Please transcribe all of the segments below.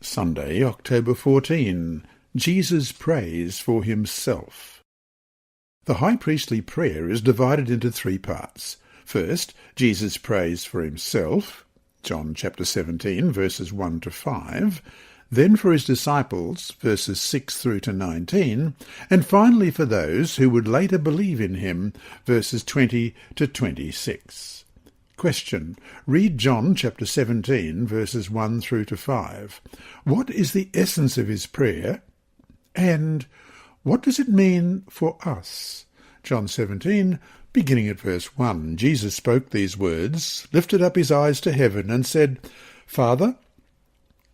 Sunday, October 14. Jesus prays for himself. The high priestly prayer is divided into three parts. First, Jesus prays for himself, John chapter 17, verses 1 to 5, then for his disciples, verses 6 through to 19, and finally for those who would later believe in him, verses 20 to 26. Question. Read John chapter 17, verses 1 through to 5. What is the essence of his prayer, and what does it mean for us? John 17, beginning at verse 1. Jesus spoke these words, lifted up his eyes to heaven, and said, Father,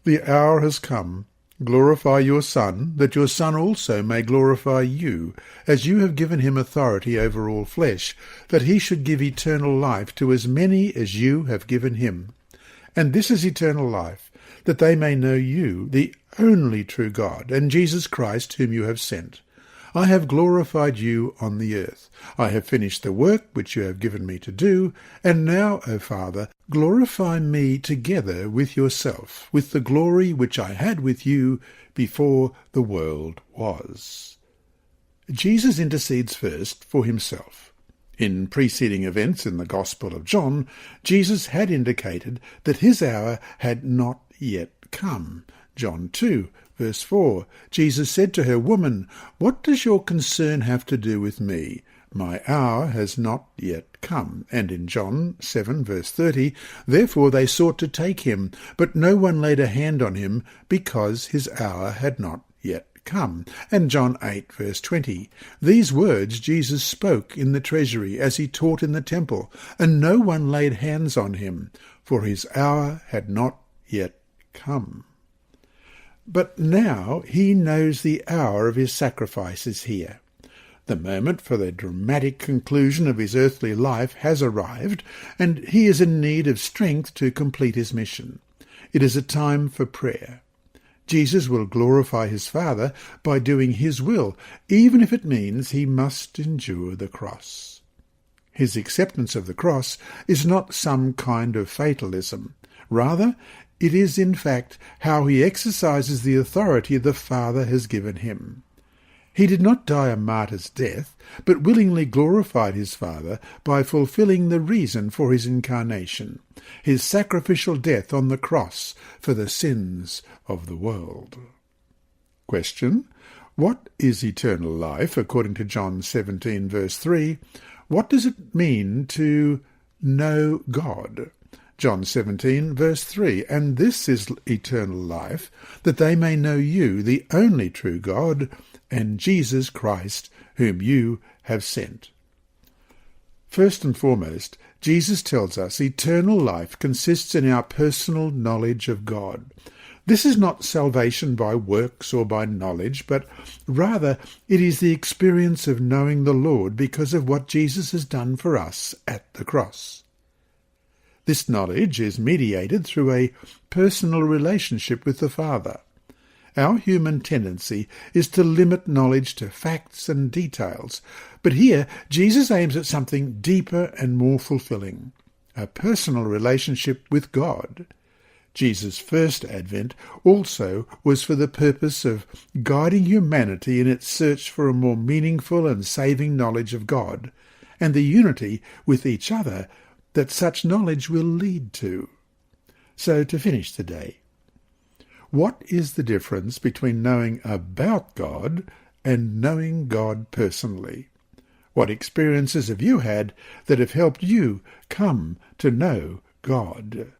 the hour has come. Glorify your Son, that your Son also may glorify you, as you have given him authority over all flesh, that he should give eternal life to as many as you have given him. And this is eternal life, that they may know you, the only true God, and Jesus Christ, whom you have sent. I have glorified you on the earth. I have finished the work which you have given me to do, and now, O Father, glorify me together with yourself, with the glory which I had with you before the world was. Jesus intercedes first for himself. In preceding events in the Gospel of John, Jesus had indicated that his hour had not yet come. John 2, verse 4, Jesus said to her, Woman, what does your concern have to do with me? My hour has not yet come. And in John 7, verse 30, Therefore they sought to take him, but no one laid a hand on him, because his hour had not yet come. And John 8, verse 20, These words Jesus spoke in the treasury as he taught in the temple, and no one laid hands on him, for his hour had not yet come. But now he knows the hour of his sacrifice is here. The moment for the dramatic conclusion of his earthly life has arrived, and he is in need of strength to complete his mission. It is a time for prayer. Jesus will glorify his Father by doing his will, even if it means he must endure the cross. His acceptance of the cross is not some kind of fatalism. Rather, it is, in fact, how he exercises the authority the Father has given him. He did not die a martyr's death, but willingly glorified his Father by fulfilling the reason for his incarnation, his sacrificial death on the cross for the sins of the world. Question. What is eternal life, according to John 17, verse 3? What does it mean to know God? John 17, verse 3, And this is eternal life, that they may know you, the only true God, and Jesus Christ, whom you have sent. First and foremost, Jesus tells us eternal life consists in our personal knowledge of God. This is not salvation by works or by knowledge, but rather it is the experience of knowing the Lord because of what Jesus has done for us at the cross. This knowledge is mediated through a personal relationship with the Father. Our human tendency is to limit knowledge to facts and details, but here Jesus aims at something deeper and more fulfilling, a personal relationship with God. Jesus' first advent also was for the purpose of guiding humanity in its search for a more meaningful and saving knowledge of God, and the unity with each other that such knowledge will lead to. So, to finish the day, what is the difference between knowing about God and knowing God personally? What experiences have you had that have helped you come to know God?